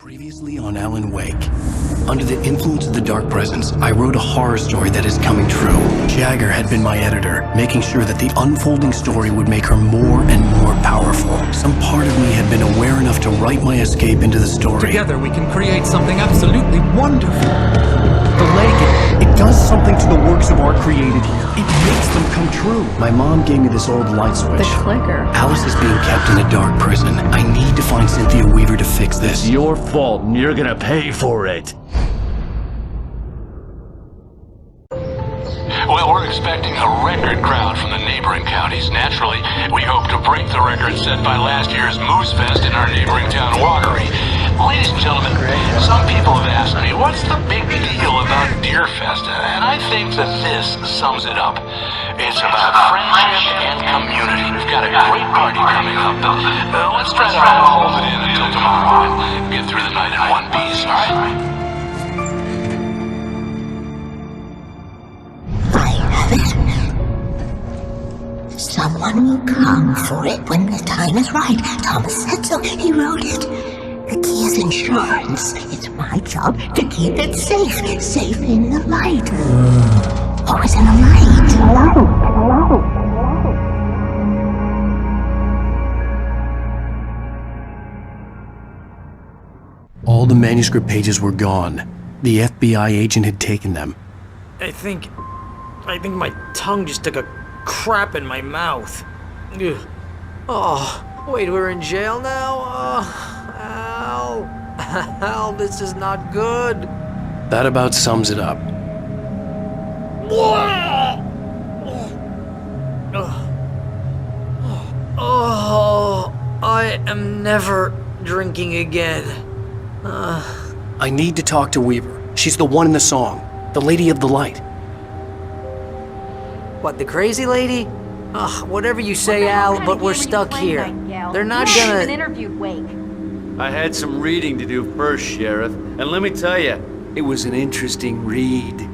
Previously on Alan Wake. Under the influence of the dark presence, I wrote a horror story that is coming true. Jagger had been my editor, making sure that the unfolding story would make her more and more powerful. Some part of me had been aware enough to write my escape into the story. Together we can create something absolutely wonderful. The lake, it does something to the works of art created here. It makes them come true. My mom gave me this old light switch. The clicker. Alice is being kept in a dark prison. I need to find Cynthia Weaver to fix this. It's your fault, and you're gonna pay for it. Well, we're expecting a record crowd from the neighboring counties. Naturally, we hope to break the record set by last year's Moose Fest in our neighboring town, Watery. Ladies and gentlemen, some people have asked me, what's the big deal about Deer Fest? And I think that this sums it up. It's about friendship and community. We've got a great party coming up, but let's try to hold it in until tomorrow and get through the night in one piece, all right? Someone will come for it when the time is right. Thomas said so. He wrote it. The key is insurance. It's my job to keep it safe. Safe in the light. Always in the light. Hello. All the manuscript pages were gone. The FBI agent had taken them. I think my tongue just took a crap in my mouth. Ugh. Oh, wait, we're in jail now? Al, Al, this is not good. That about sums it up. Oh, I am never drinking again. I need to talk to Weaver. She's the one in the song. The Lady of the Light. What, the crazy lady? Ugh, whatever you say, Al, but we're stuck here. They're not gonna... interviewed Wake. I had some reading to do first, Sheriff, and let me tell you, it was an interesting read.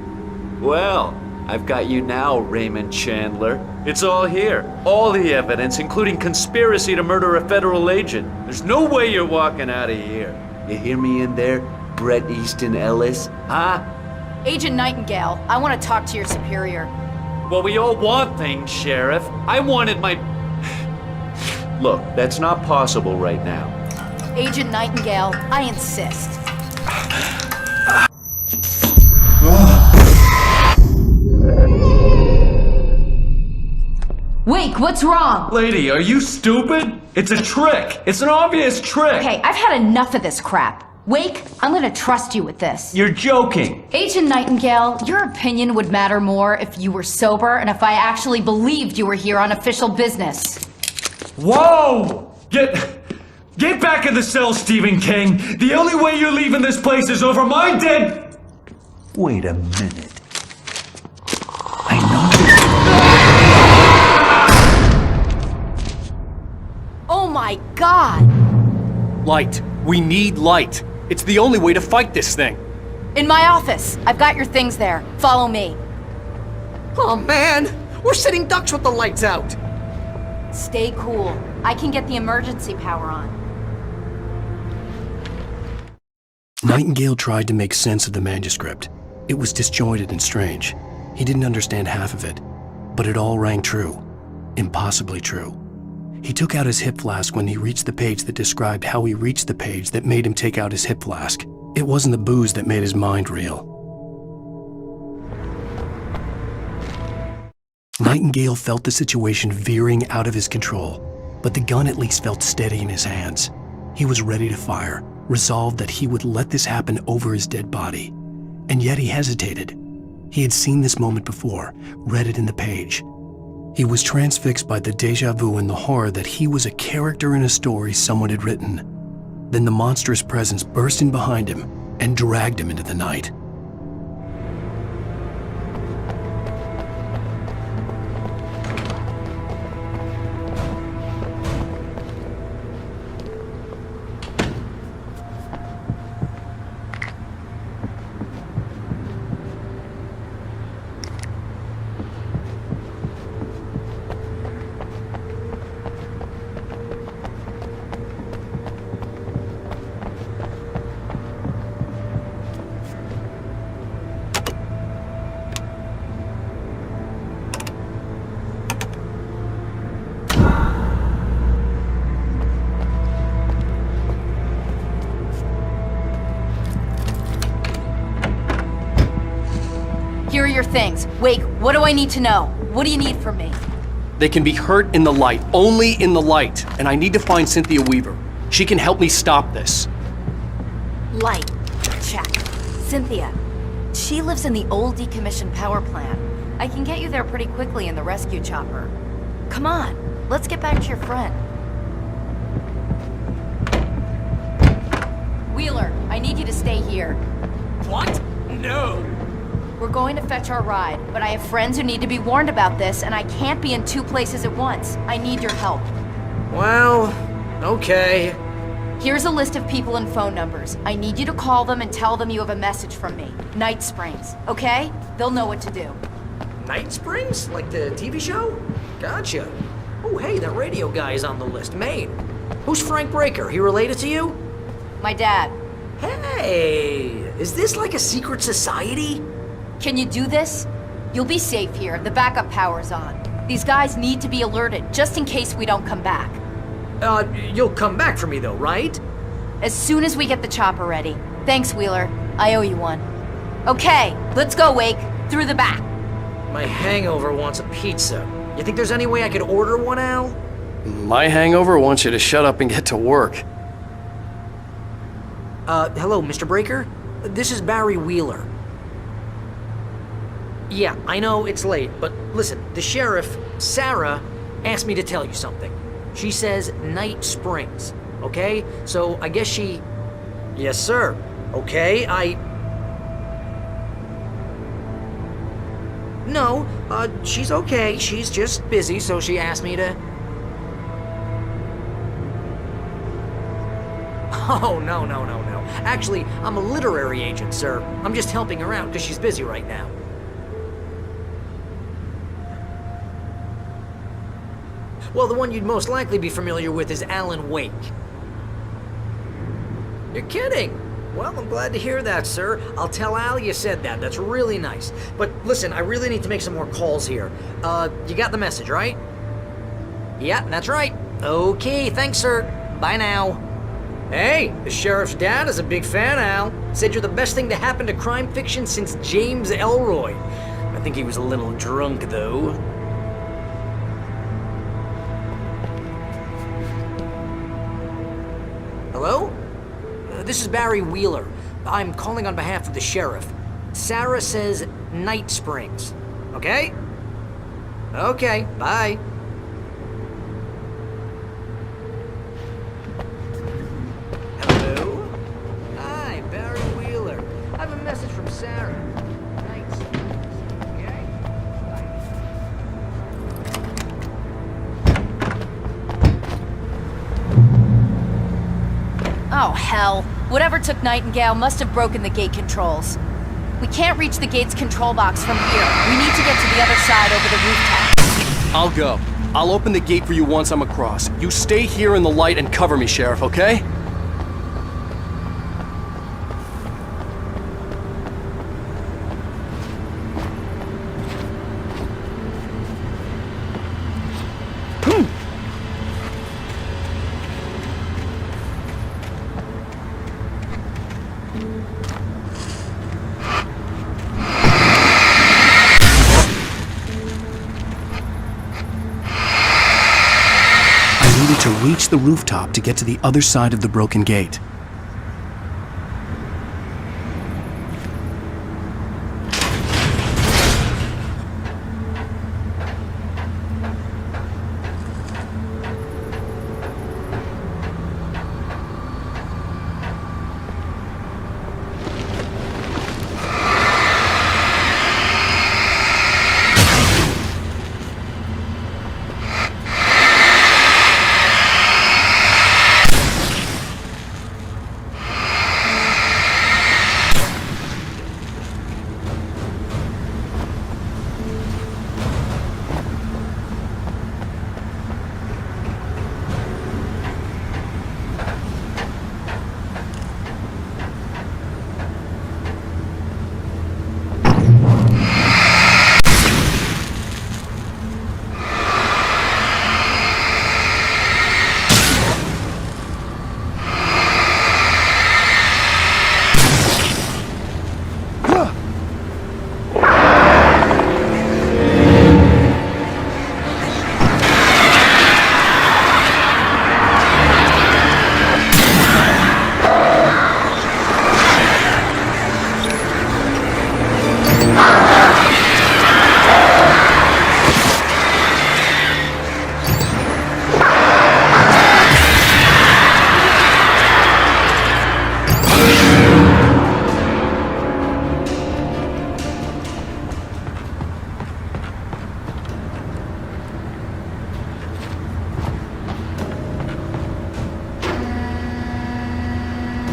Well, I've got you now, Raymond Chandler. It's all here. All the evidence, including conspiracy to murder a federal agent. There's no way you're walking out of here. You hear me in there, Bret Easton Ellis? Huh? Agent Nightingale, I want to talk to your superior. Well, we all want things, Sheriff. I wanted my... Look, that's not possible right now. Agent Nightingale, I insist. Wake, what's wrong? Lady, are you stupid? It's a trick. It's an obvious trick. Okay, I've had enough of this crap. Wake, I'm gonna trust you with this. You're joking. Agent Nightingale, your opinion would matter more if you were sober and if I actually believed you were here on official business. Whoa! Get back in the cell, Stephen King. The only way you're leaving this place is over my dead... Wait a minute. I know... Oh my God! Light. We need light. It's the only way to fight this thing. In my office. I've got your things there. Follow me. Oh man, we're sitting ducks with the lights out. Stay cool. I can get the emergency power on. Nightingale tried to make sense of the manuscript. It was disjointed and strange. He didn't understand half of it, but it all rang true. Impossibly true. He took out his hip flask when he reached the page that described how he reached the page that made him take out his hip flask. It wasn't the booze that made his mind reel. Nightingale felt the situation veering out of his control, but the gun at least felt steady in his hands. He was ready to fire, resolved that he would let this happen over his dead body. And yet he hesitated. He had seen this moment before, read it in the page. He was transfixed by the déjà vu and the horror that he was a character in a story someone had written. Then the monstrous presence burst in behind him and dragged him into the night. your things. Wake, what do I need to know? What do you need from me? They can be hurt in the light, only in the light, and I need to find Cynthia Weaver. She can help me stop this. Light. Check. Cynthia. She lives in the old decommissioned power plant. I can get you there pretty quickly in the rescue chopper. Come on, let's get back to your friend. Wheeler, I need you to stay here. What? No. We're going to fetch our ride, but I have friends who need to be warned about this, and I can't be in two places at once. I need your help. Well, okay. Here's a list of people and phone numbers. I need you to call them and tell them you have a message from me. Night Springs, okay? They'll know what to do. Night Springs? Like the TV show? Gotcha. Oh, hey, that radio guy is on the list. Maine. Who's Frank Breaker? He related to you? My dad. Hey, is this like a secret society? Can you do this? You'll be safe here. The backup power's on. These guys need to be alerted, just in case we don't come back. You'll come back for me though, right? As soon as we get the chopper ready. Thanks, Wheeler. I owe you one. Okay, let's go, Wake. Through the back. My hangover wants a pizza. You think there's any way I could order one, Al? My hangover wants you to shut up and get to work. Hello, Mr. Breaker? This is Barry Wheeler. Yeah, I know it's late, but listen, the sheriff, Sarah, asked me to tell you something. She says Night Springs, okay? So I guess she... Yes, sir. Okay, No, she's okay. She's just busy, so she asked me to... Oh, no. Actually, I'm a literary agent, sir. I'm just helping her out because she's busy right now. Well, the one you'd most likely be familiar with is Alan Wake. You're kidding? Well, I'm glad to hear that, sir. I'll tell Al you said that. That's really nice. But listen, I really need to make some more calls here. You got the message, right? Yeah, that's right. Okay, thanks, sir. Bye now. Hey, the sheriff's dad is a big fan, Al. Said you're the best thing to happen to crime fiction since James Elroy. I think he was a little drunk, though. Hello? This is Barry Wheeler. I'm calling on behalf of the sheriff. Sarah says Night Springs. Okay? Okay, bye. Hello? Hi, Barry Wheeler. I have a message from Sarah. Night Springs. Okay? Oh, hell. Whatever took Nightingale must have broken the gate controls. We can't reach the gate's control box from here. We need to get to the other side over the rooftop. I'll go. I'll open the gate for you once I'm across. You stay here in the light and cover me, Sheriff, okay? To reach the rooftop to get to the other side of the broken gate.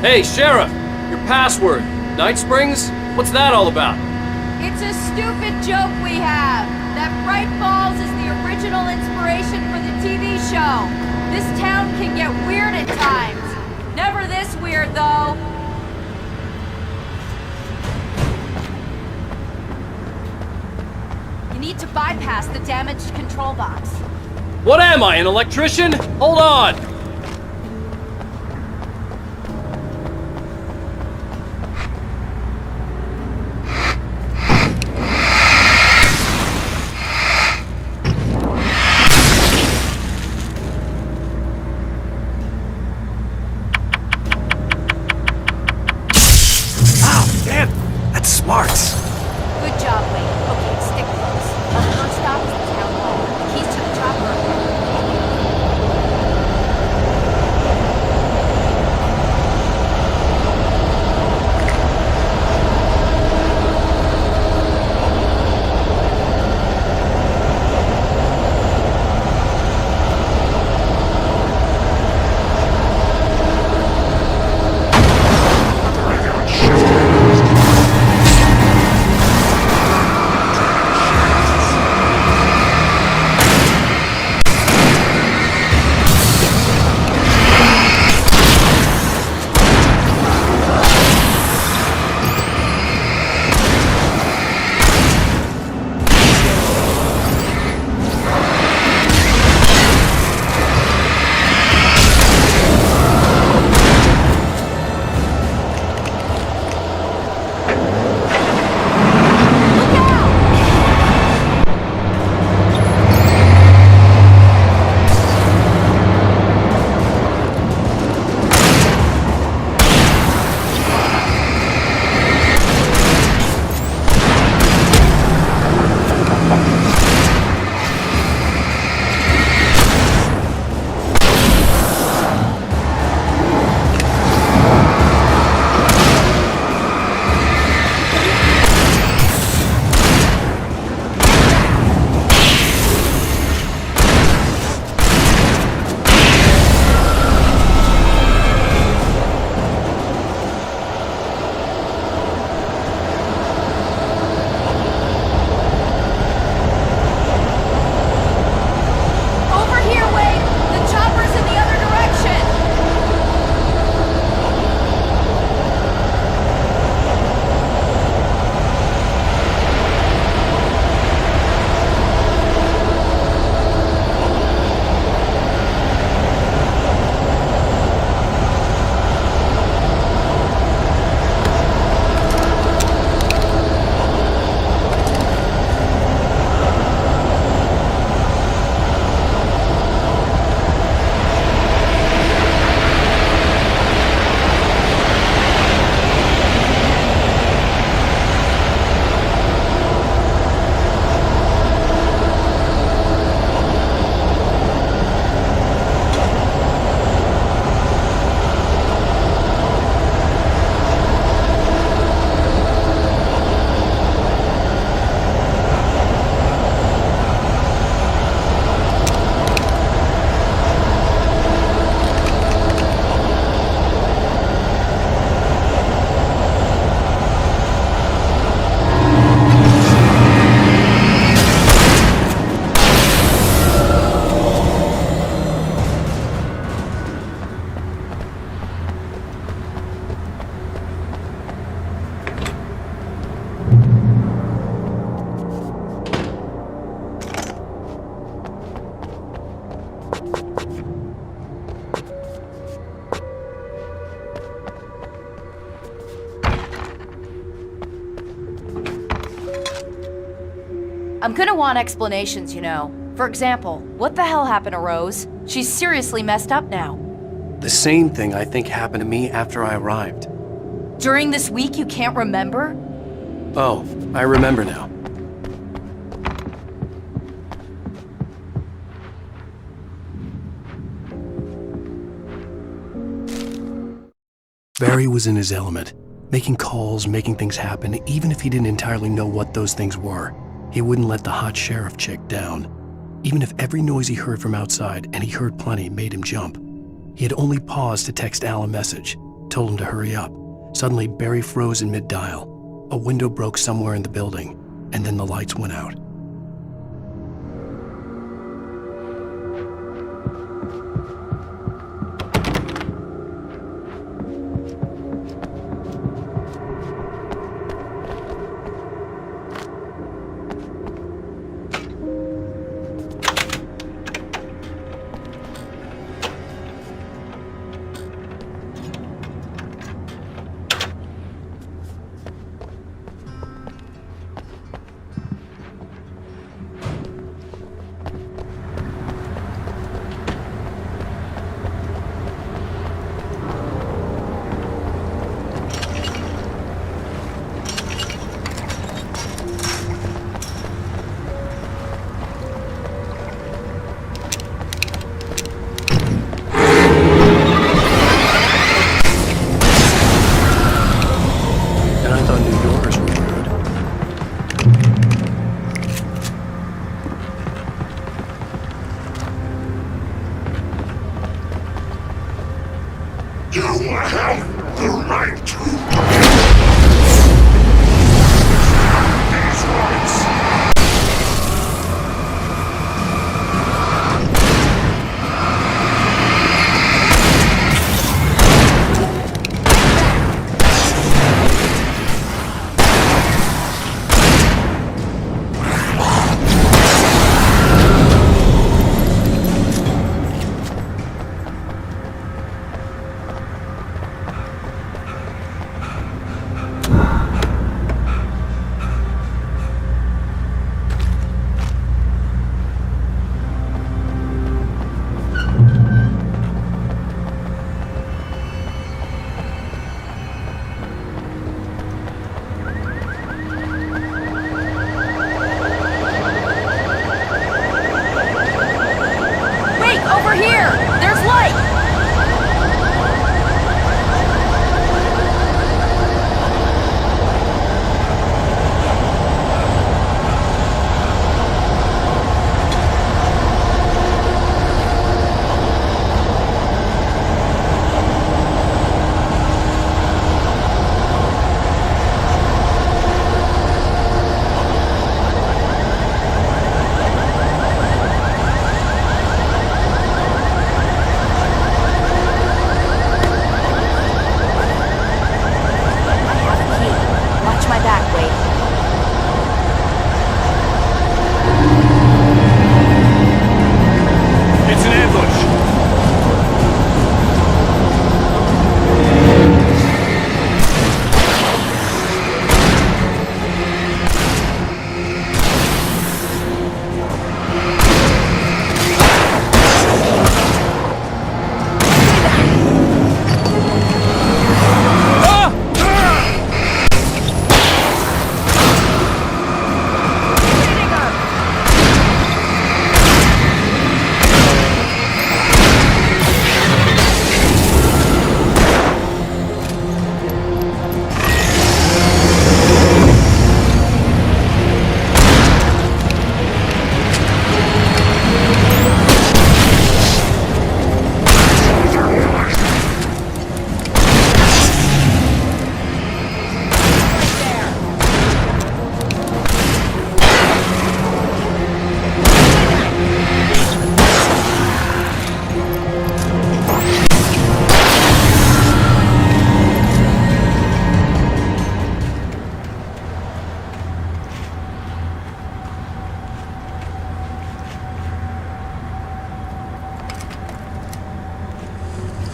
Hey, Sheriff! Your password. Night Springs? What's that all about? It's a stupid joke we have. That Bright Falls is the original inspiration for the TV show. This town can get weird at times. Never this weird, though. You need to bypass the damaged control box. What am I, an electrician? Hold on! That's smart. Good job, Wayne. Okay, stick close. Our first stop is the town hall. The keys to the chopper. I'm gonna want explanations, you know. For example, what the hell happened to Rose? She's seriously messed up now. The same thing I think happened to me after I arrived. During this week, you can't remember? Oh, I remember now. Barry was in his element, making calls, making things happen, even if he didn't entirely know what those things were. He wouldn't let the hot sheriff chick down. Even if every noise he heard from outside, and he heard plenty, made him jump. He had only paused to text Al a message. told him to hurry up. Suddenly, Barry froze in mid-dial. A window broke somewhere in the building, and then the lights went out.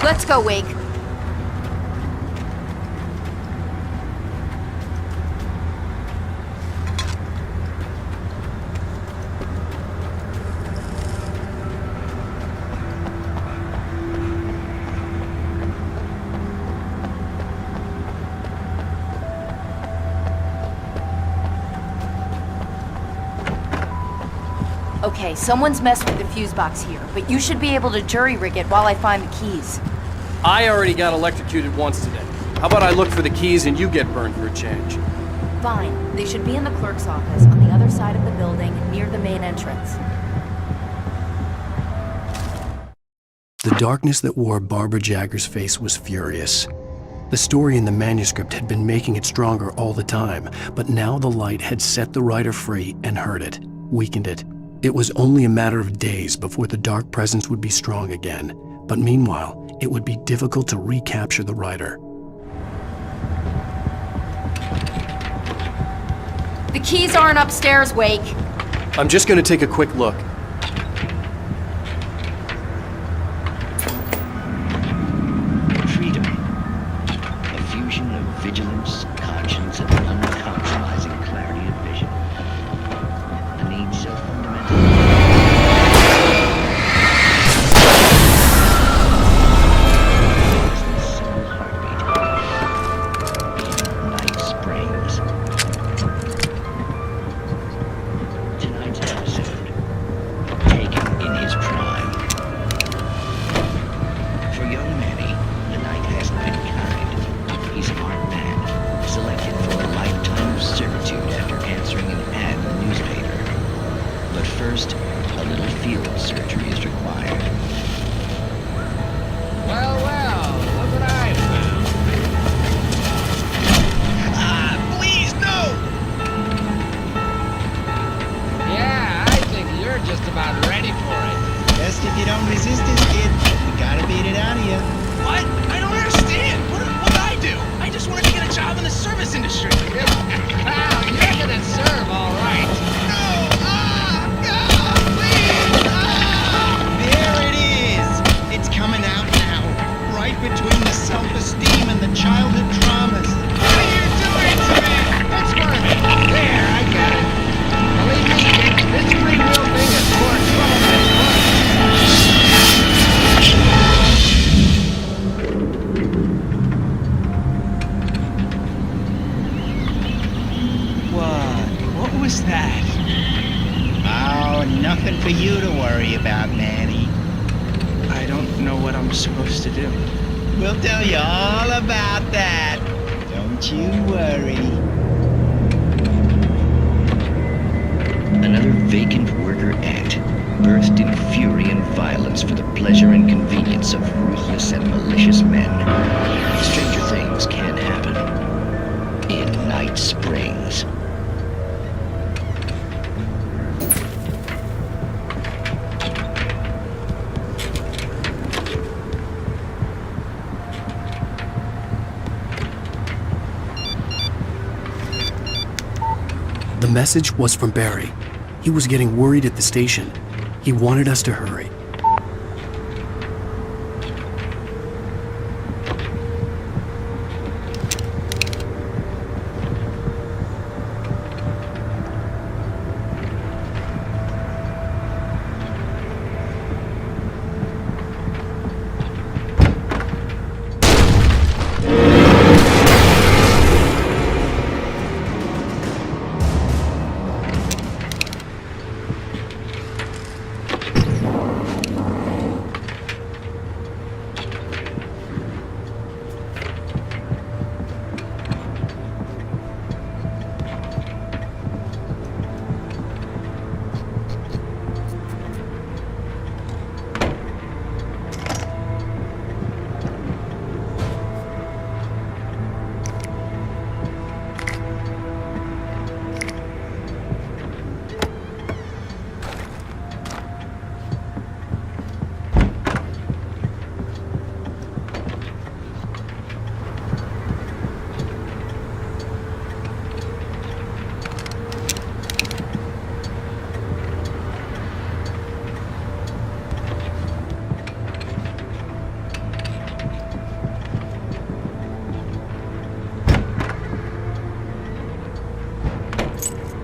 Let's go, Wake. Okay, someone's messed with the fuse box here, but you should be able to jury-rig it while I find the keys. I already got electrocuted once today. How about I look for the keys and you get burned for a change? Fine. They should be in the clerk's office on the other side of the building, near the main entrance. The darkness that wore Barbara Jagger's face was furious. The story in the manuscript had been making it stronger all the time, but now the light had set the writer free and hurt it, weakened it. It was only a matter of days before the dark presence would be strong again, but meanwhile, it would be difficult to recapture the writer. The keys aren't upstairs, Wake. I'm just gonna take a quick look. Freedom. A fusion of vigilance, conscience, and uncompromising clarity of vision. A need so fundamental. It's the soul heartbeat. Night Springs. Tonight's episode. Taken in his prime. For young Manny, the night hasn't been kind. He's a marked man, selected for a lifetime of servitude after answering an ad in the newspaper. But first, a little field surgery is required. Well, look what I found. Please, no! Yeah, I think you're just about ready for it. Best if you don't resist it, kid. We gotta beat it out of you. What? I don't understand. What I do? I just wanted to get a job in the service industry. Wow, you're gonna serve all right. No! Please! There it is! It's coming out now. Right between the self-esteem and the childhood traumas. What are you doing to me? That's worth it. There, I got it. Believe me, kid, this free will thing is more trouble than it's worth. What was that? Oh, nothing for you to worry about, Manny. I don't know what I'm supposed to do. We'll tell you all about that. Don't you worry. Another vacant worker ant, birthed in fury and violence for the pleasure and convenience of ruthless and malicious men. Stranger things can happen. In Night Springs. The message was from Barry. He was getting worried at the station. He wanted us to hurry.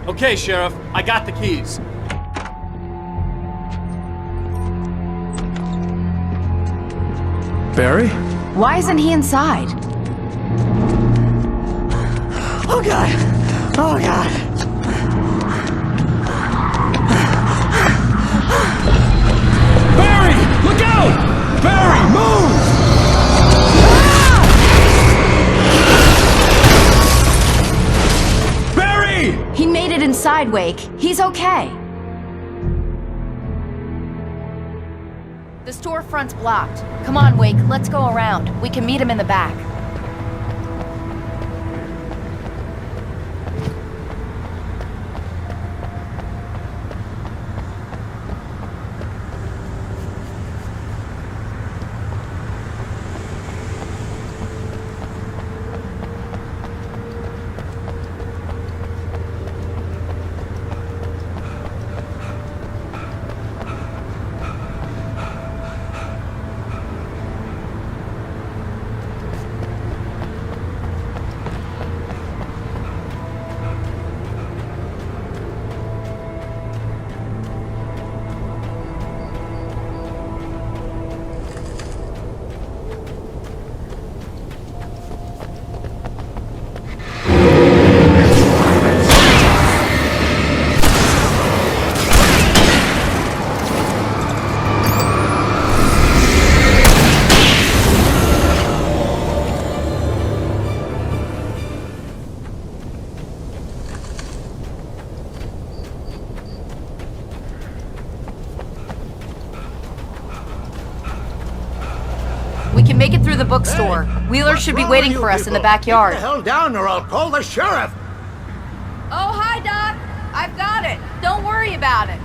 Okay, Sheriff, I got the keys. Barry? Why isn't he inside? Oh god! Oh god! Barry! Look out! Barry, move! Barry! He made it inside, Wake. He's okay. The storefront's blocked. Come on, Wake, let's go around. We can meet him in the back. bookstore. Wheeler should be waiting for us in the backyard. Get the hell down or I'll call the sheriff. Oh, hi, Doc. I've got it. Don't worry about it.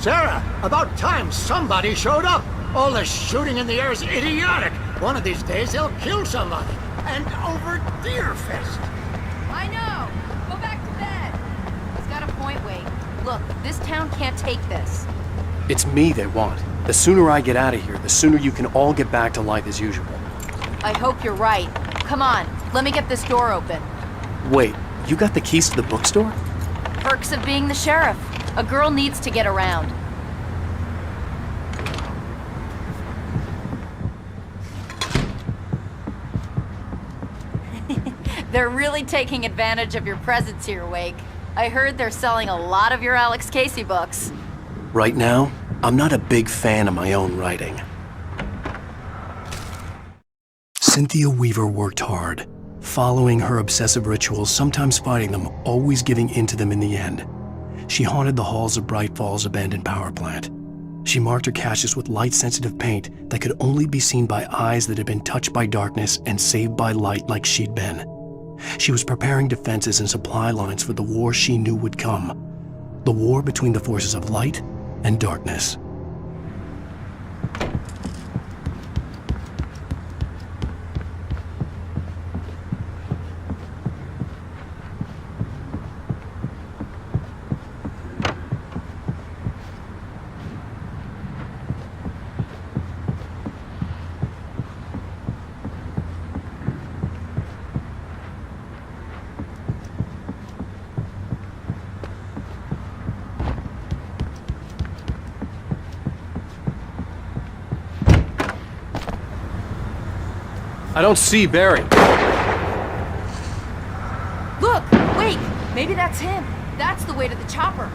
Sarah, about time somebody showed up. All the shooting in the air is idiotic. One of these days they'll kill somebody. And over Deerfest. I know. Go back to bed. He's got a point, Wade. Look, this town can't take this. It's me they want. The sooner I get out of here, the sooner you can all get back to life as usual. I hope you're right. Come on, let me get this door open. Wait, you got the keys to the bookstore? Perks of being the sheriff. A girl needs to get around. They're really taking advantage of your presence here, Wake. I heard they're selling a lot of your Alex Casey books. Right now, I'm not a big fan of my own writing. Cynthia Weaver worked hard, following her obsessive rituals, sometimes fighting them, always giving in to them in the end. She haunted the halls of Bright Falls' abandoned power plant. She marked her caches with light-sensitive paint that could only be seen by eyes that had been touched by darkness and saved by light like she'd been. She was preparing defenses and supply lines for the war she knew would come. The war between the forces of light and darkness. I don't see Barry. Look! Wait! Maybe that's him. That's the way to the chopper.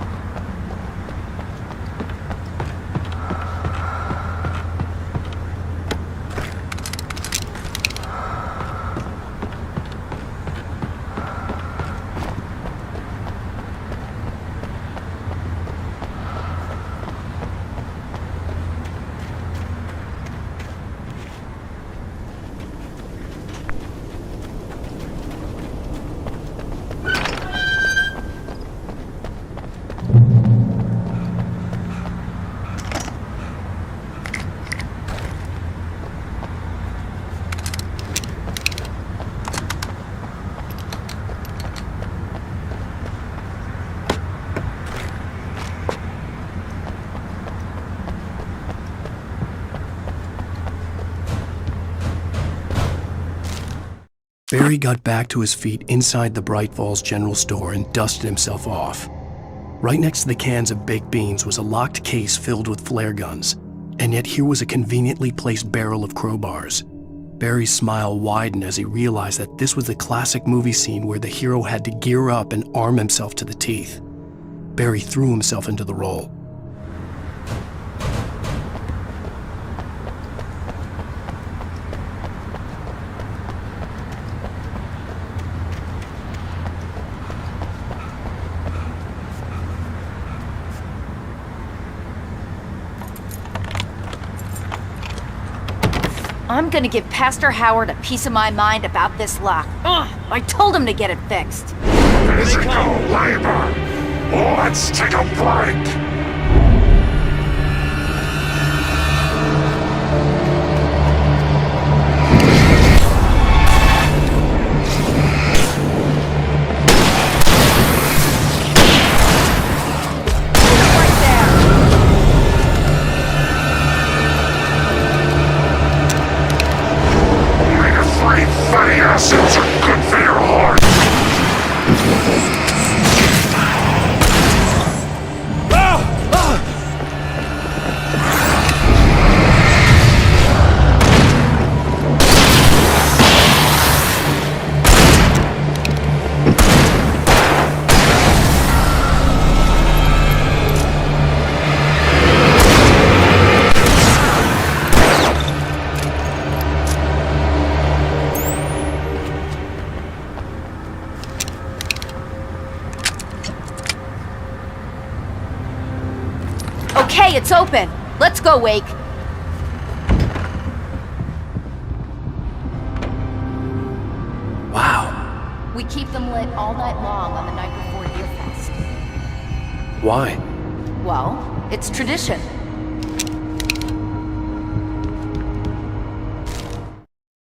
Barry got back to his feet inside the Bright Falls General Store and dusted himself off. Right next to the cans of baked beans was a locked case filled with flare guns, and yet here was a conveniently placed barrel of crowbars. Barry's smile widened as he realized that this was the classic movie scene where the hero had to gear up and arm himself to the teeth. Barry threw himself into the role. I'm gonna give Pastor Howard a piece of my mind about this lock. I told him to get it fixed. Physical labor. Let's take a break. Fatty acids are good for your heart. Okay, it's open. Let's go, Wake. We keep them lit all night long on the night before Deerfest. Why? Well, it's tradition.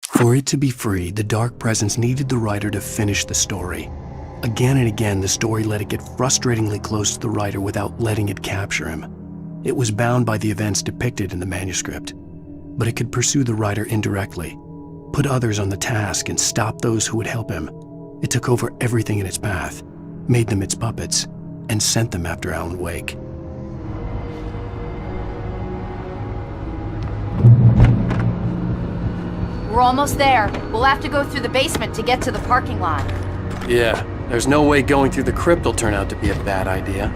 For it to be free, the Dark Presence needed the writer to finish the story. Again and again, the story let it get frustratingly close to the writer without letting it capture him. It was bound by the events depicted in the manuscript, but it could pursue the writer indirectly, put others on the task, and stop those who would help him. It took over everything in its path, made them its puppets, and sent them after Alan Wake. We're almost there. We'll have to go through the basement to get to the parking lot. Yeah, there's no way going through the crypt will turn out to be a bad idea.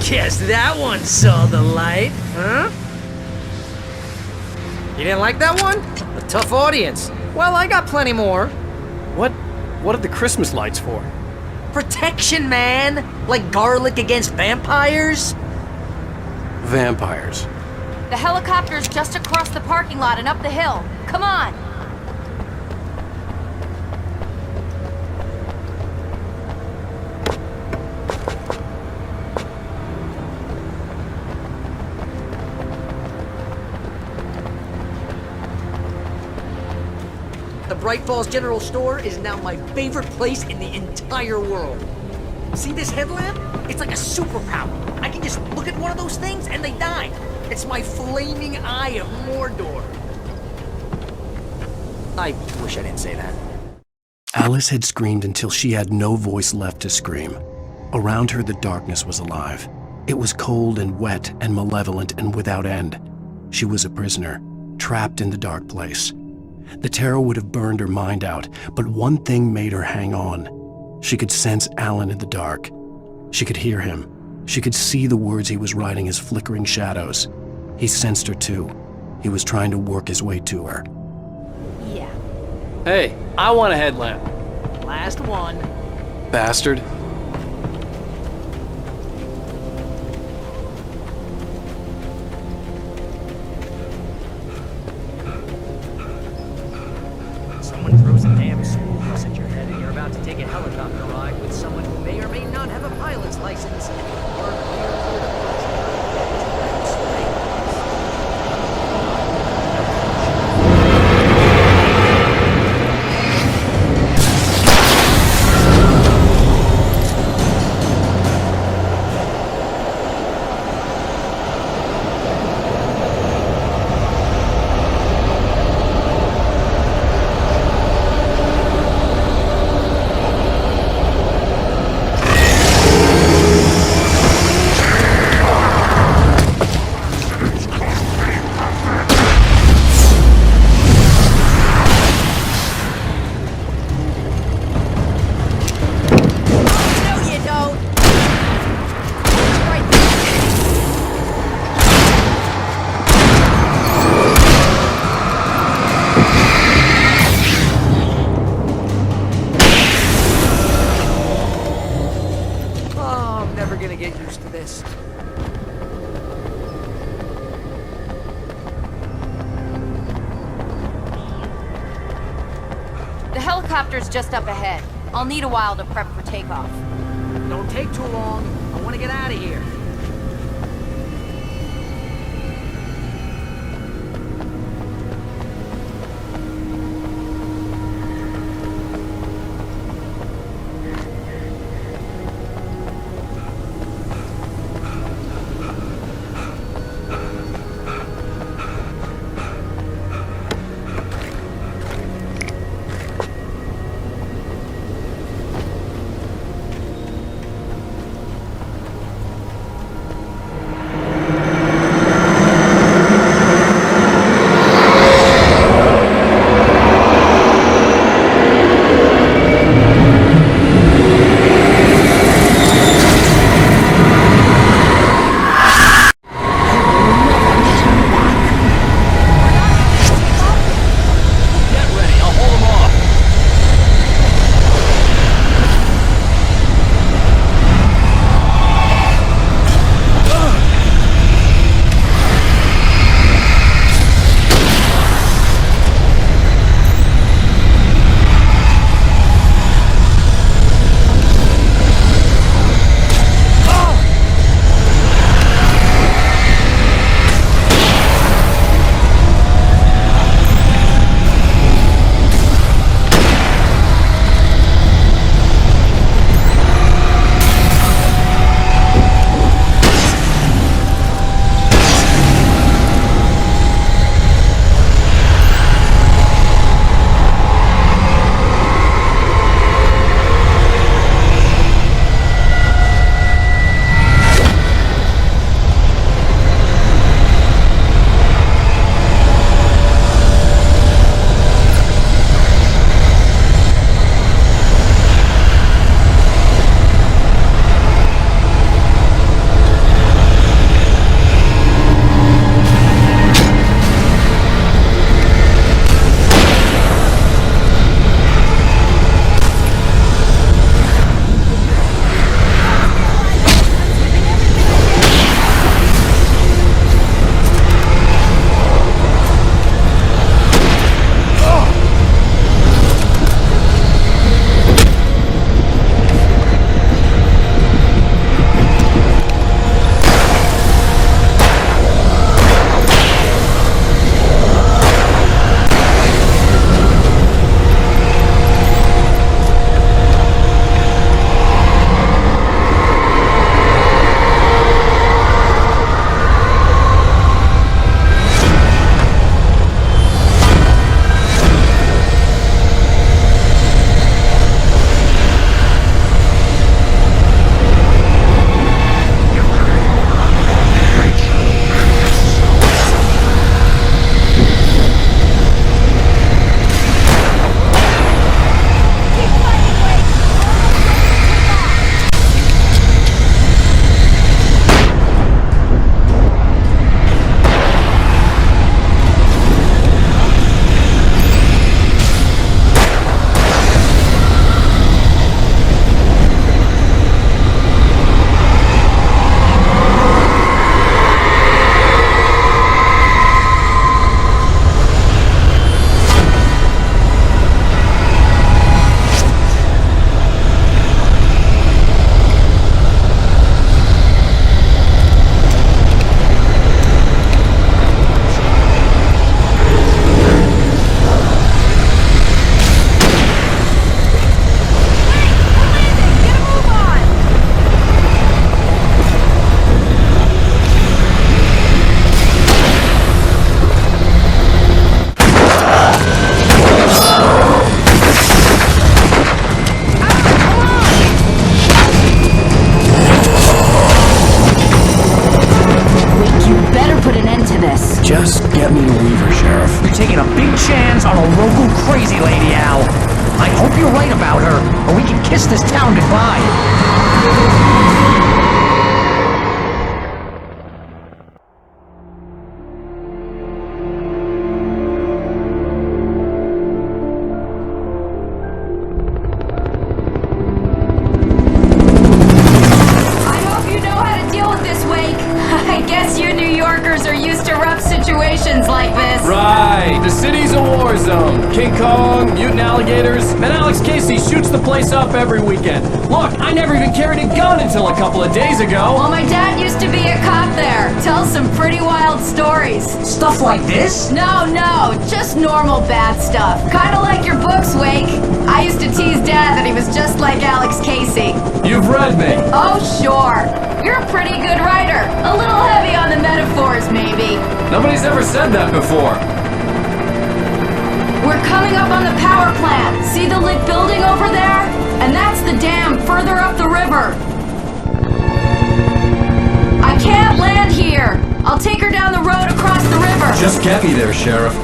Guess that one saw the light, huh? You didn't like that one? A tough audience. Well, I got plenty more. What are the Christmas lights for? Protection, man! Like garlic against vampires? Vampires. The helicopter's just across the parking lot and up the hill. Come on! The Bright Falls General Store is now my favorite place in the entire world. See this headlamp? It's like a superpower. I can just look at one of those things and they die. It's my flaming eye of Mordor. I wish I didn't say that. Alice had screamed until she had no voice left to scream. Around her, the darkness was alive. It was cold and wet and malevolent and without end. She was a prisoner, trapped in the dark place. The terror would have burned her mind out, but one thing made her hang on. She could sense Alan in the dark. She could hear him. She could see the words he was writing as flickering shadows. He sensed her too. He was trying to work his way to her. Yeah. Hey, I want a headlamp. Last one. Bastard. Someone throws a damn school bus at your head and you're about to take a helicopter ride with someone who may or may not have a pilot's license. The helicopter's just up ahead. I'll need a while to prep for takeoff. Don't take too long. I want to get out of here. kiss this town goodbye. Right, the city's a war zone. King Kong, mutant alligators, and Alex Casey shoots the place up every weekend. Look, I never even carried a gun until a couple of days ago. Well, my dad used to be a cop there. Tells some pretty wild stories. Stuff like this? No, just normal bad stuff. Kinda like your books, Wake. I used to tease Dad that he was just like Alex Casey. You've read me. Oh, sure. You're a pretty good writer. A little heavy on the metaphors, maybe. Nobody's ever said that before. We're coming up on the power plant. See the lit building over there? And that's the dam further up the river. I can't land here. I'll take her down the road across the river. Just get me there, Sheriff.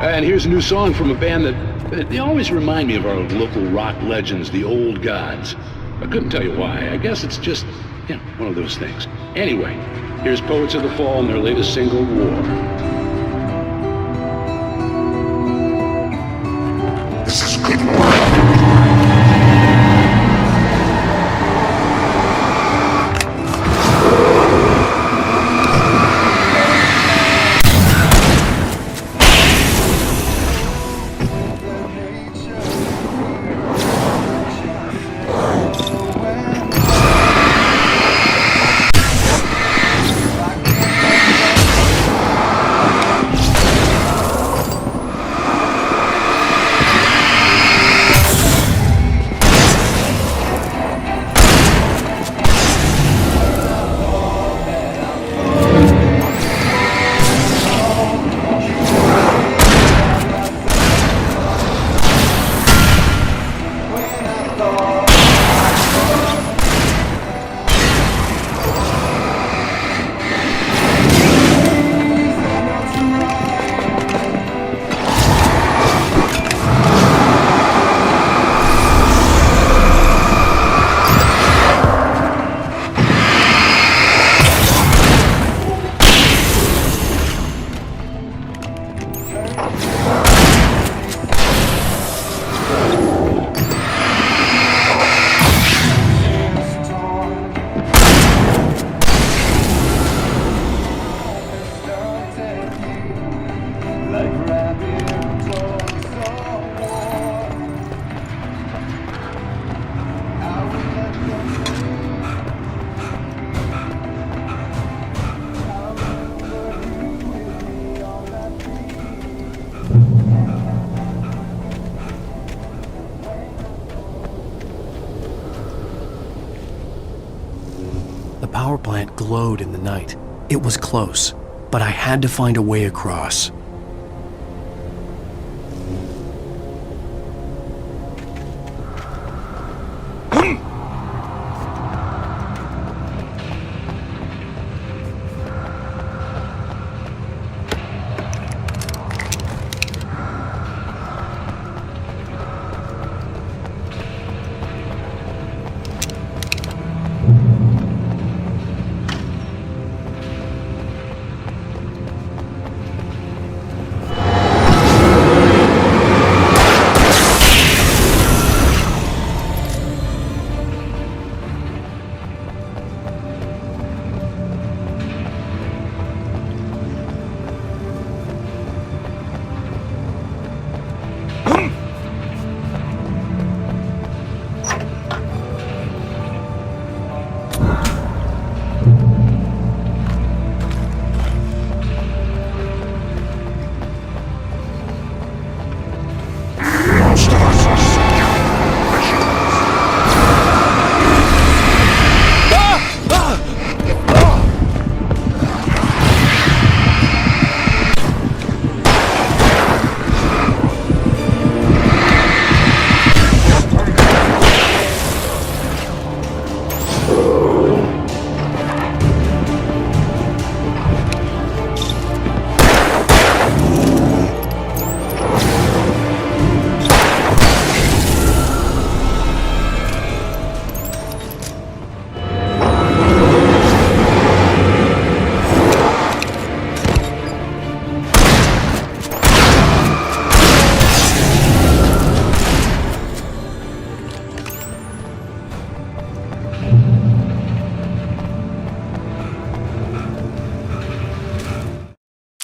And here's a new song from a band that they always remind me of our local rock legends, the Old Gods. I couldn't tell you why. I guess it's just, one of those things. Anyway, here's Poets of the Fall and their latest single, War. This is good work. power plant glowed in the night. It was close, but I had to find a way across.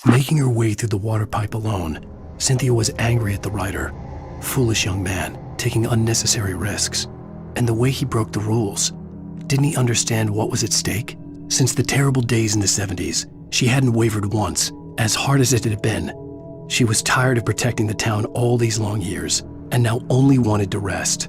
Making her way through the water pipe alone, Cynthia was angry at the writer. Foolish young man, taking unnecessary risks. And the way he broke the rules. Didn't he understand what was at stake? Since the terrible days in the 70s, she hadn't wavered once, as hard as it had been. She was tired of protecting the town all these long years, and now only wanted to rest.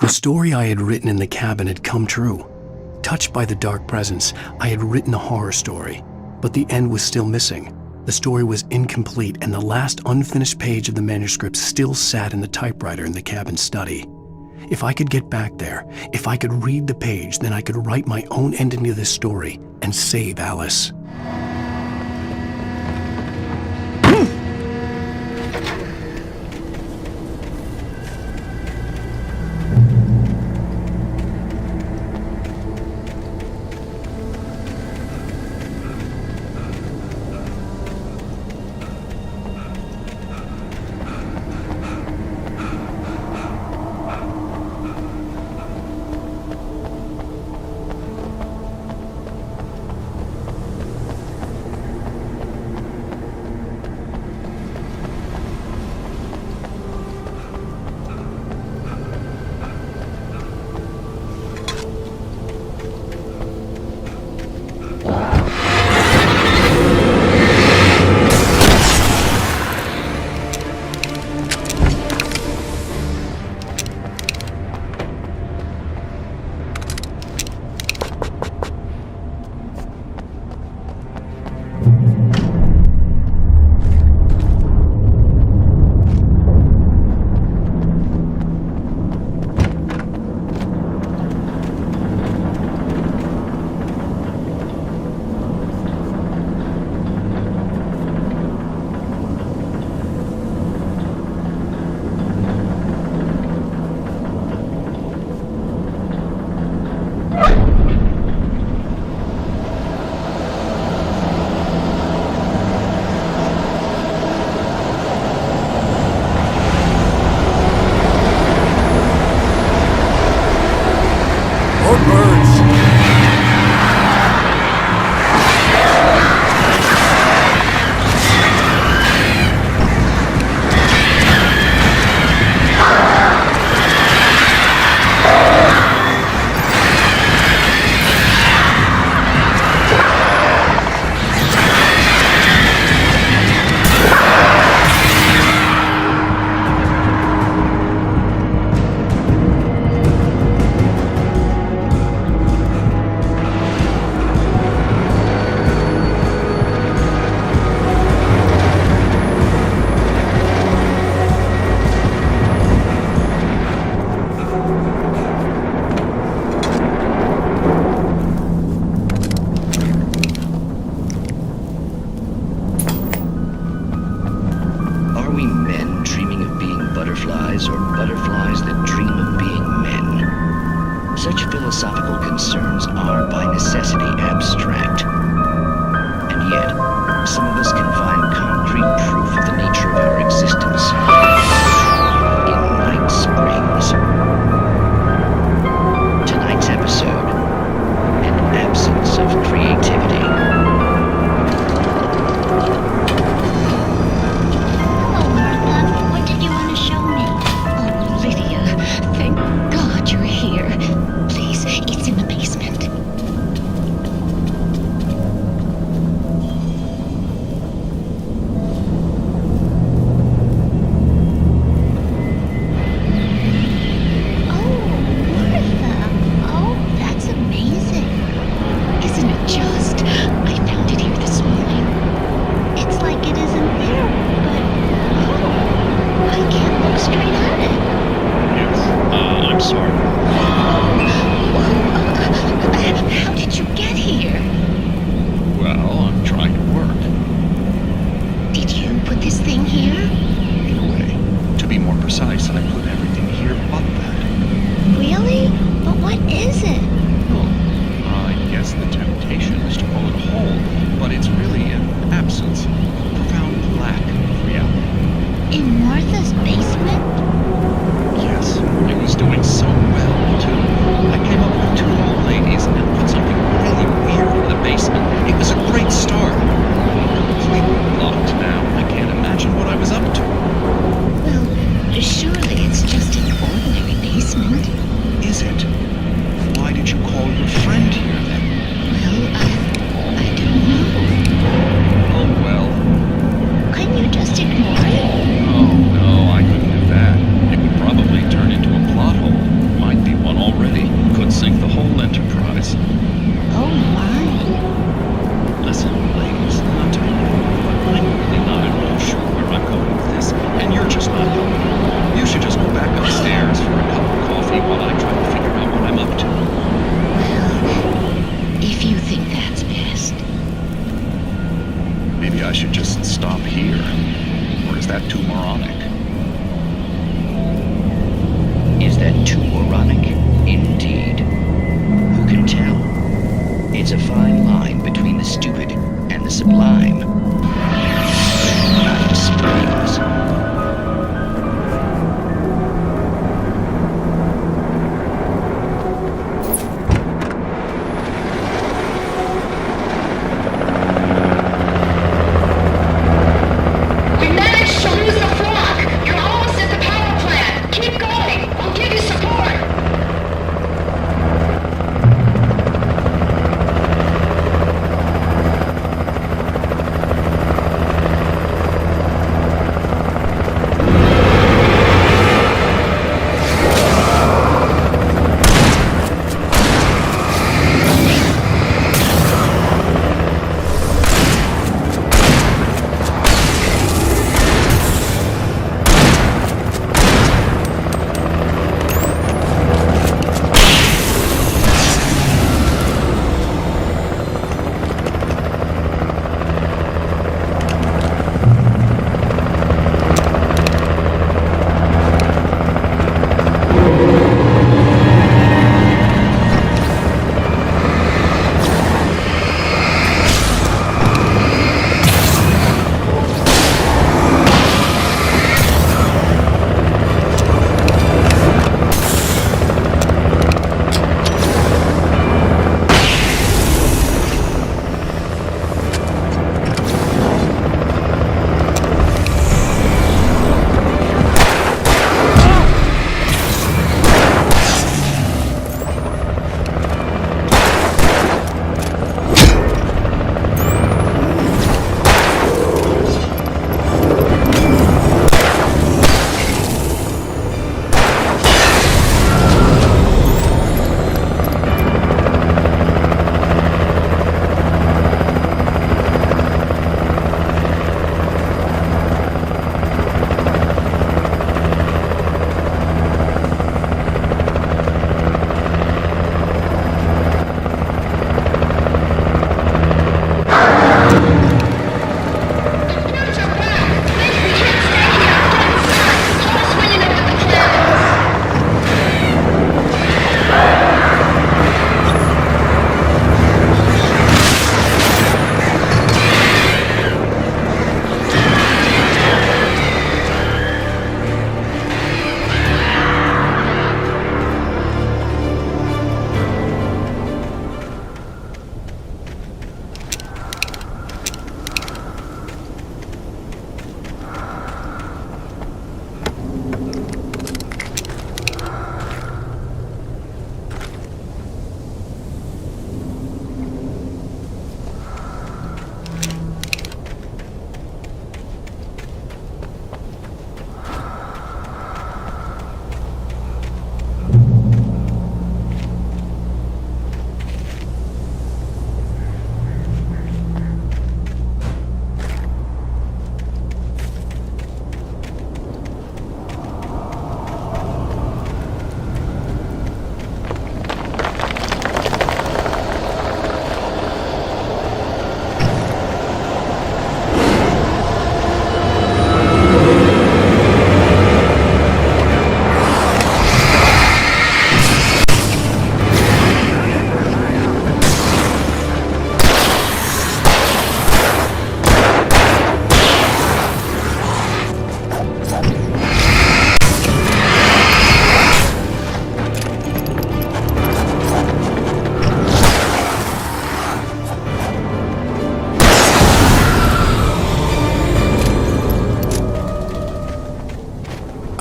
The story I had written in the cabin had come true. Touched by the dark presence, I had written a horror story, but the end was still missing. The story was incomplete, and the last unfinished page of the manuscript still sat in the typewriter in the cabin study. If I could get back there, if I could read the page, then I could write my own ending to this story and save Alice. Such philosophical concerns are by necessity abstract. And yet, some of us can find concrete proof of the nature of our existence in Night Springs. Tonight's episode, an absence of creativity. Hello, Martha. What did you want to show me? Oh, Lydia. Thank God you're here. Please, it's in the basement.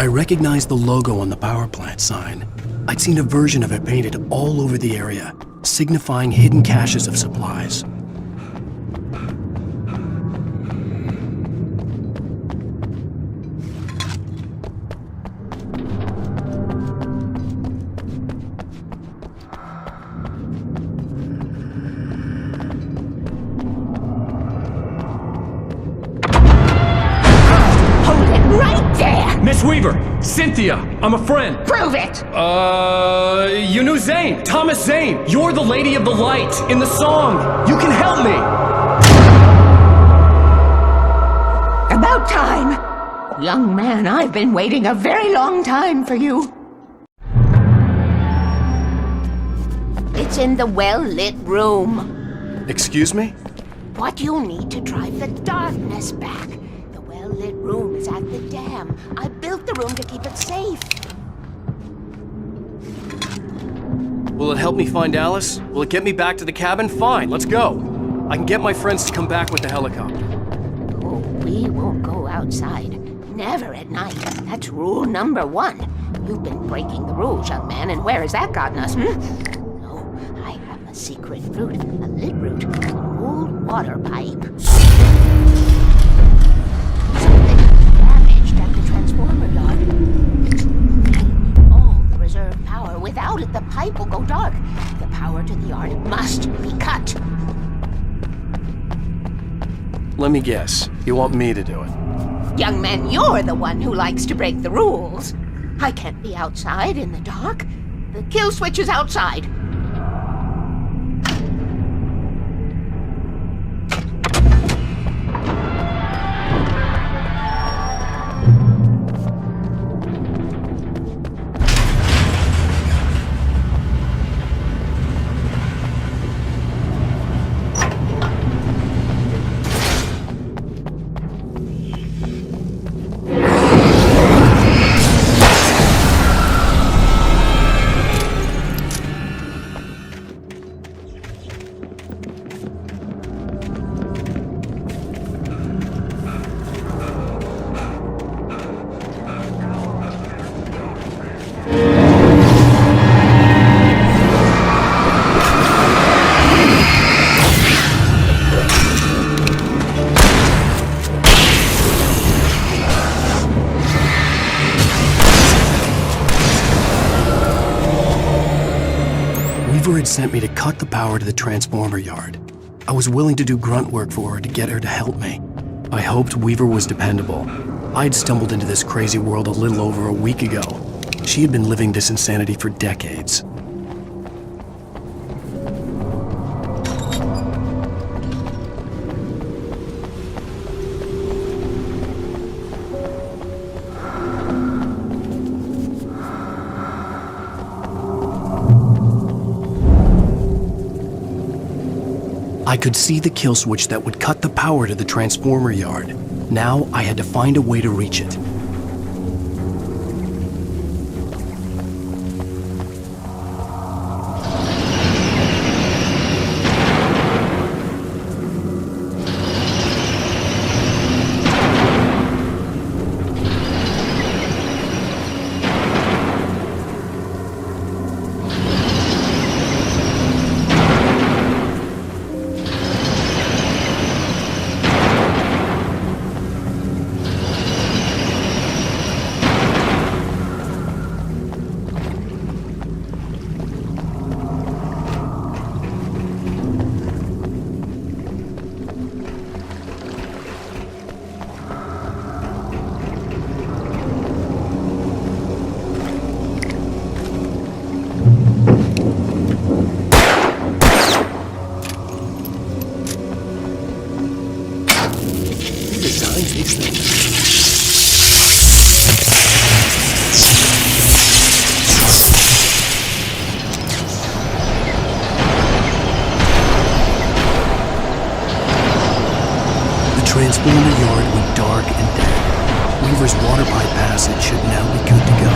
I recognized the logo on the power plant sign. I'd seen a version of it painted all over the area, signifying hidden caches of supplies. Hold it right there! Miss Weaver! Cynthia! I'm a friend! Prove it! You knew Zane! Thomas Zane! You're the Lady of the Light in the song! You can help me! About time! Young man, I've been waiting a very long time for you. It's in the well-lit room. Excuse me? What you'll need to drive the darkness back. The well-lit room is at the dam. I built the room to keep it safe. Will it help me find Alice? Will it get me back to the cabin? Fine, let's go. I can get my friends to come back with the helicopter. Oh, we won't go outside. Never at night. That's rule number 1. You've been breaking the rules, young man, and where has that gotten us, No, I have a secret route, a lit route, an old water pipe. Something damaged at the transformer yard. All the reserve power. Without it, the pipe will go dark. The power to the yard must be cut. Let me guess. You want me to do it? Young man, you're the one who likes to break the rules. I can't be outside in the dark. The kill switch is outside. Weaver had sent me to cut the power to the transformer yard. I was willing to do grunt work for her to get her to help me. I hoped Weaver was dependable. I'd stumbled into this crazy world a little over a week ago. She had been living this insanity for decades. I could see the kill switch that would cut the power to the transformer yard. Now I had to find a way to reach it. Transformer yard went dark and dead. Weaver's water pipe passage should now be good to go.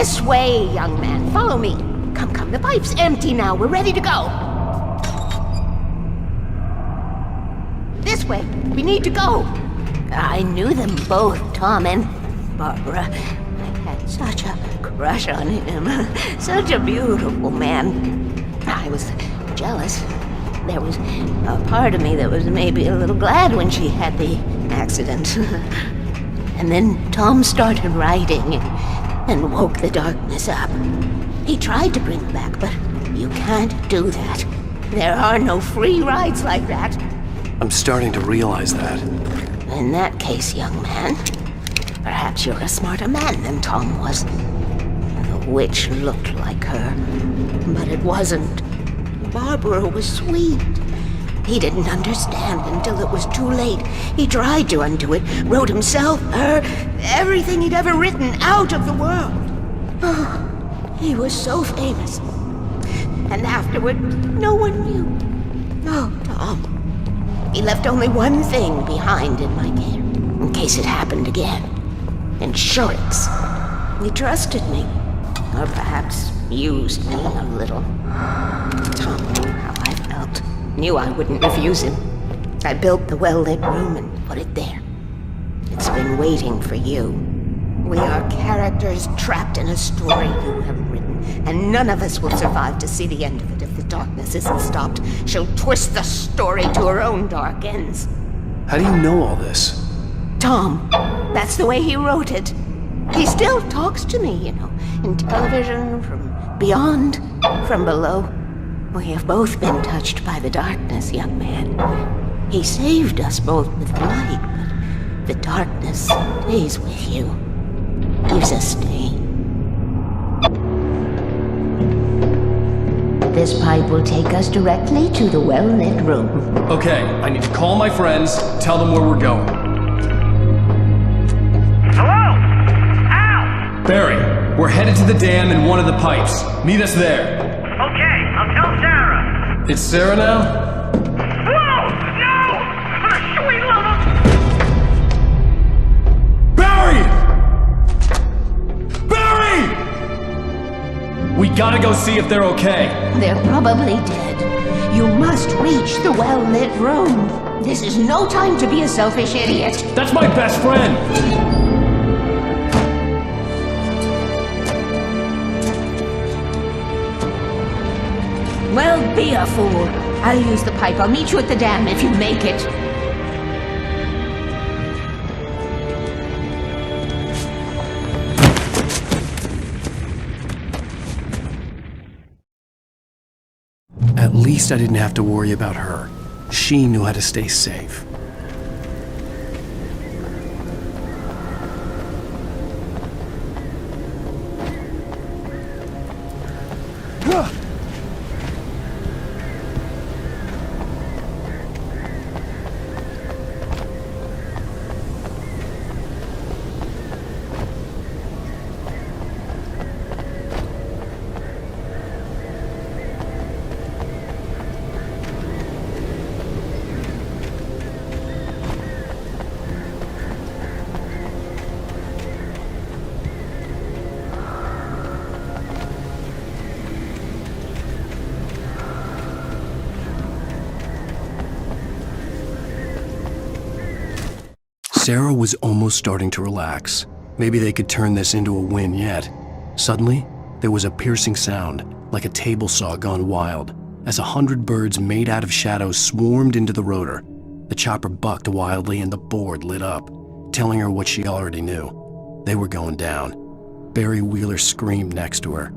This way, young man. Follow me. Come. The pipe's empty now. We're ready to go. This way. We need to go. I knew them both, Tom and Barbara. I had such a crush on him. Such a beautiful man. I was jealous. There was a part of me that was maybe a little glad when she had the accident. And then Tom started writing and woke the darkness up. He tried to bring her back, but you can't do that. There are no free rides like that. I'm starting to realize that. In that case, young man, perhaps you're a smarter man than Tom was. The witch looked like her, but it wasn't. Barbara was sweet. He didn't understand until it was too late. He tried to undo it, wrote himself, her, everything he'd ever written out of the world. Oh, he was so famous. And afterward, no one knew. Oh, Tom. He left only one thing behind in my care, in case it happened again. Insurance. He trusted me. Or perhaps used me a little. Tom knew how I felt. Knew I wouldn't refuse him. I built the well-lit room and put it there. It's been waiting for you. We are characters trapped in a story you have written, and none of us will survive to see the end of it if the darkness isn't stopped. She'll twist the story to her own dark ends. How do you know all this? Tom, that's the way he wrote it. He still talks to me, you know, in television, from beyond, from below. We have both been touched by the darkness, young man. He saved us both with the light, but the darkness stays with you. Leaves a stain. This pipe will take us directly to the well-lit room. Okay, I need to call my friends, tell them where we're going. Hello? Al! Barry, we're headed to the dam in one of the pipes. Meet us there. Okay, I'll tell Sarah. It's Sarah now? Whoa! No! For the sweet love of... Barry! Barry! We gotta go see if they're okay. They're probably dead. You must reach the well-lit room. This is no time to be a selfish idiot. That's my best friend! Well, be a fool. I'll use the pipe. I'll meet you at the dam if you make it. At least I didn't have to worry about her. She knew how to stay safe. Sarah was almost starting to relax. Maybe they could turn this into a win yet. Suddenly, there was a piercing sound, like a table saw gone wild, as 100 birds made out of shadows swarmed into the rotor. The chopper bucked wildly and the board lit up, telling her what she already knew. They were going down. Barry Wheeler screamed next to her.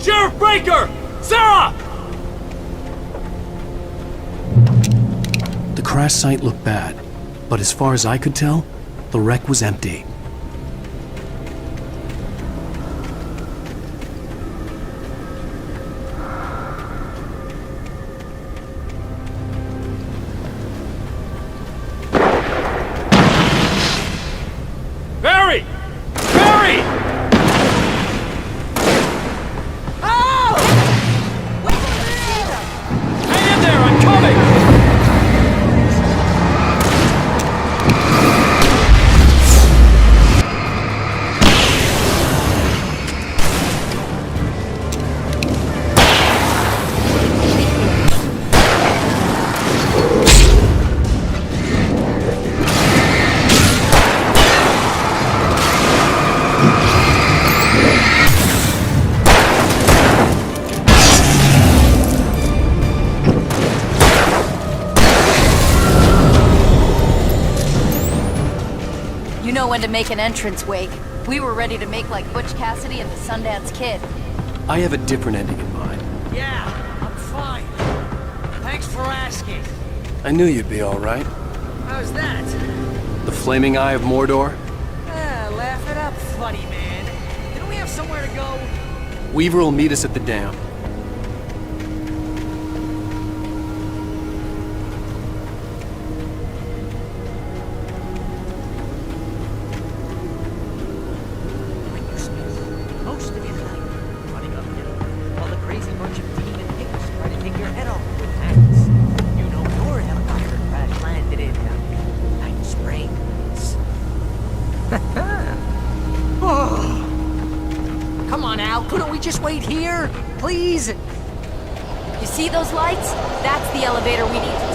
Sheriff Baker! Sarah! The crash site looked bad, but as far as I could tell, the wreck was empty. Barry! Barry! Hang in there, I'm coming! You know when to make an entrance, Wake. We were ready to make like Butch Cassidy and the Sundance Kid. I have a different ending in mind. Yeah, I'm fine. Thanks for asking. I knew you'd be all right. How's that? The flaming eye of Mordor? Laugh it up, funny man. Didn't we have somewhere to go? Weaver will meet us at the dam. Most of your life running uphill while the crazy bunch of demon pigs try to take your head off with hands. You know your helicopter crash landed in Night Springs. Oh. Come on, Al. Couldn't we just wait here? Please? You see those lights? That's the elevator we need to take.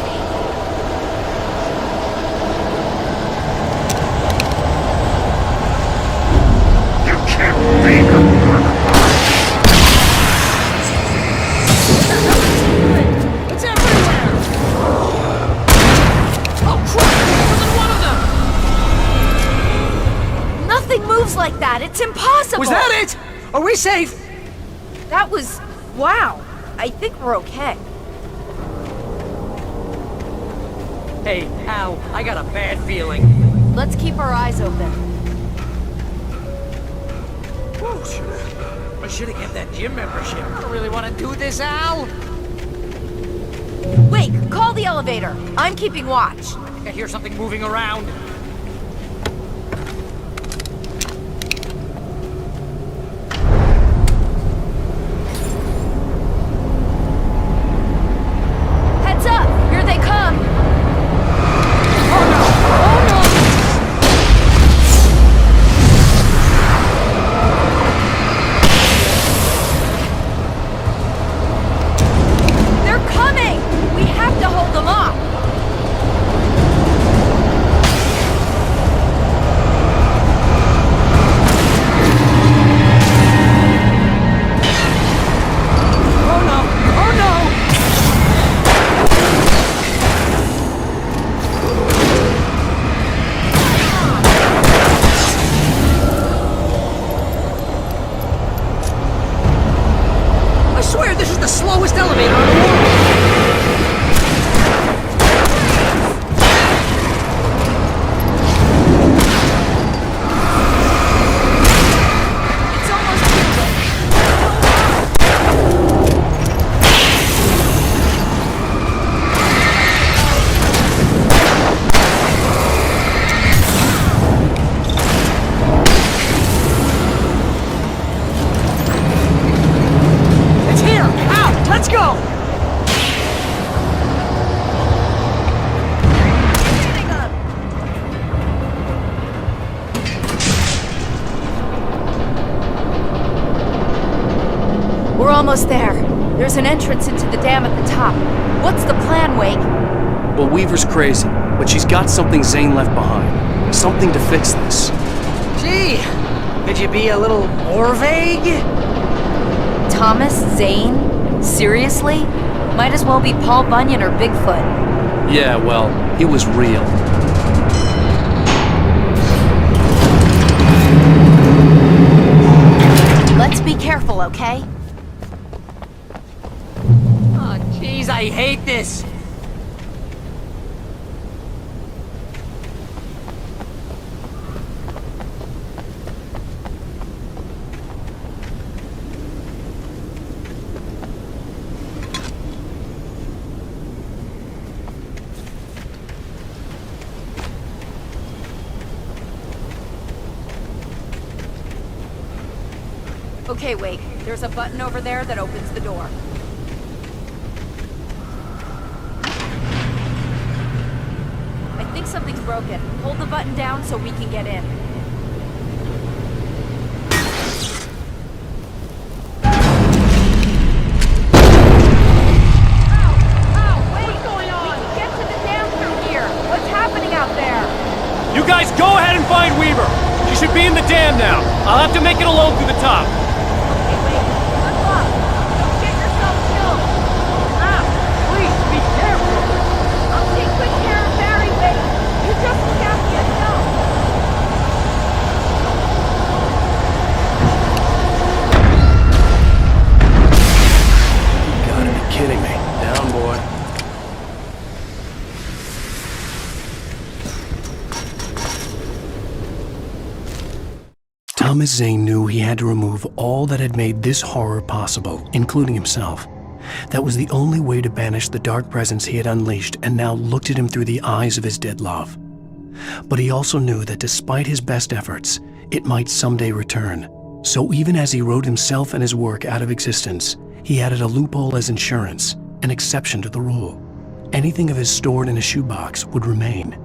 It's everywhere! Oh, crap! More than one of them! Nothing moves like that. It's impossible. Was that it? Are we safe? That was... wow. I think we're okay. Hey, Al, I got a bad feeling. Let's keep our eyes open. I should have kept that gym membership. I don't really want to do this, Al. Wake, call the elevator. I'm keeping watch. I hear something moving around. Heads up! Here they come! Oh no! Oh no! They're coming! We have to hold them off! Oh no! Oh no! I swear this is the slowest elevator in the world! It's almost here. It's here! Out! Let's go! We're almost there. There's an entrance into the dam at the top. What's the plan, Wake? Well, Weaver's crazy, but she's got something Zane left behind. Something to fix this. Gee, could you be a little more vague? Thomas Zane? Seriously? Might as well be Paul Bunyan or Bigfoot. Yeah, well, he was real. Let's be careful, okay? I hate this! Okay, wait. There's a button over there that opens the door. I think something's broken. Hold the button down so we can get in. You guys go ahead and find Weaver. She should be in the dam now. I'll have to make it alone through the top. Okay, wait. Look up. Don't get yourself killed. Ah, please be careful. I'll take good care of Barry, wait. You just look after yourself. You gotta be kidding me. Down, boy. Thomas Zane knew he had to remove all that had made this horror possible, including himself. That was the only way to banish the dark presence he had unleashed and now looked at him through the eyes of his dead love. But he also knew that despite his best efforts, it might someday return. So even as he wrote himself and his work out of existence, he added a loophole as insurance, an exception to the rule. Anything of his stored in a shoebox would remain.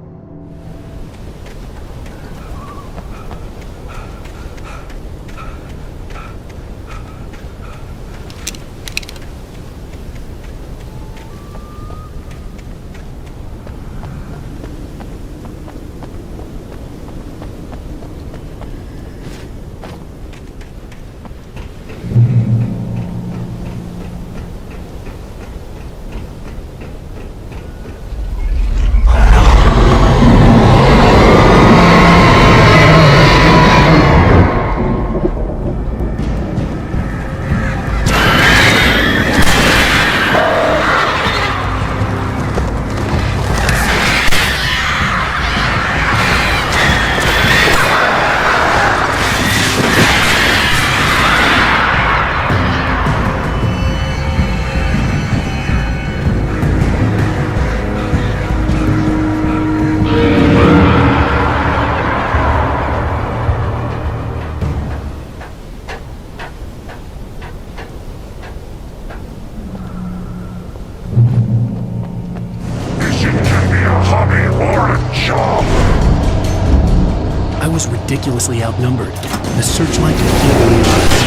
I was ridiculously outnumbered. The searchlight completely realized.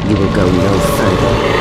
You will go no further.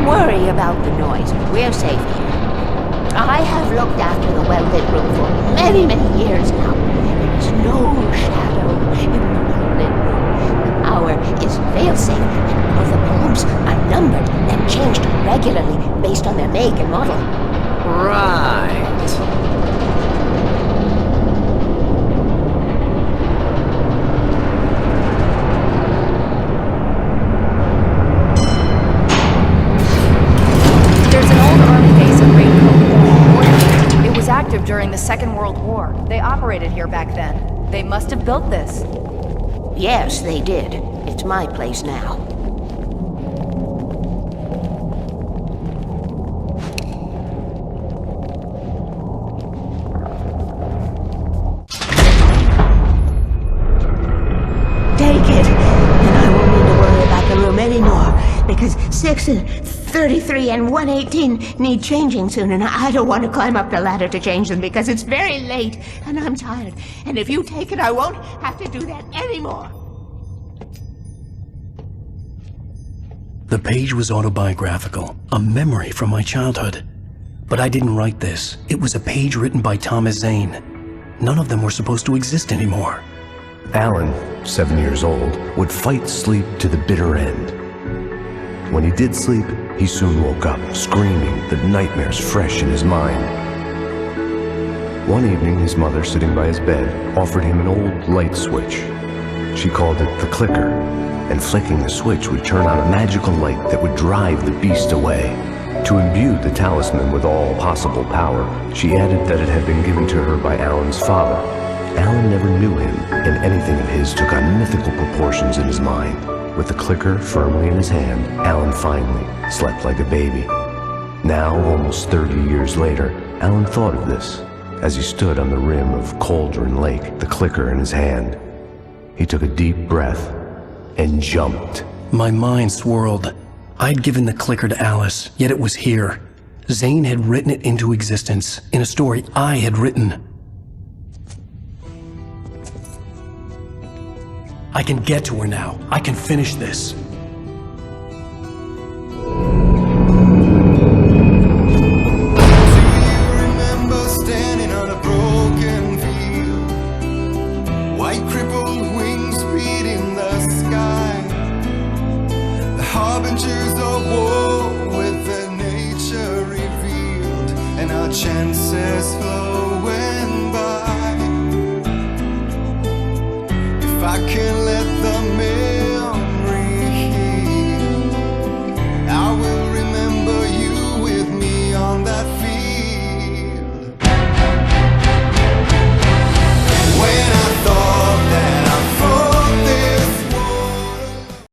Don't worry about the noise. We're safe here. I have looked after the well-lit room for many, many years now. There is no shadow in the well-lit room. The power is fail-safe, and all the bulbs are numbered and changed regularly based on their make and model. Right. There's an old army base in Raincoat. It was active during the Second World War. They operated here back then. They must have built this. Yes, they did. It's my place now. Take it, and I won't need to worry about the room anymore, because 6 and 33 and 118 need changing soon, and I don't want to climb up the ladder to change them because it's very late, and I'm tired. And if you take it, I won't have to do that anymore. The page was autobiographical, a memory from my childhood. But I didn't write this. It was a page written by Thomas Zane. None of them were supposed to exist anymore. Alan, 7 years old, would fight sleep to the bitter end. When he did sleep, he soon woke up, screaming, the nightmares fresh in his mind. One evening, his mother, sitting by his bed, offered him an old light switch. She called it the clicker, and flicking the switch would turn on a magical light that would drive the beast away. To imbue the talisman with all possible power, she added that it had been given to her by Alan's father. Alan never knew him, and anything of his took on mythical proportions in his mind. With the clicker firmly in his hand, Alan finally slept like a baby. Now, almost 30 years later, Alan thought of this as he stood on the rim of Cauldron Lake, the clicker in his hand. He took a deep breath and jumped. My mind swirled. I'd given the clicker to Alice, yet it was here. Zane had written it into existence in a story I had written. I can get to her now. I can finish this. Remember standing on a broken field, white crippled wings beating the sky, the harbingers of war with their nature revealed, and our chances flowing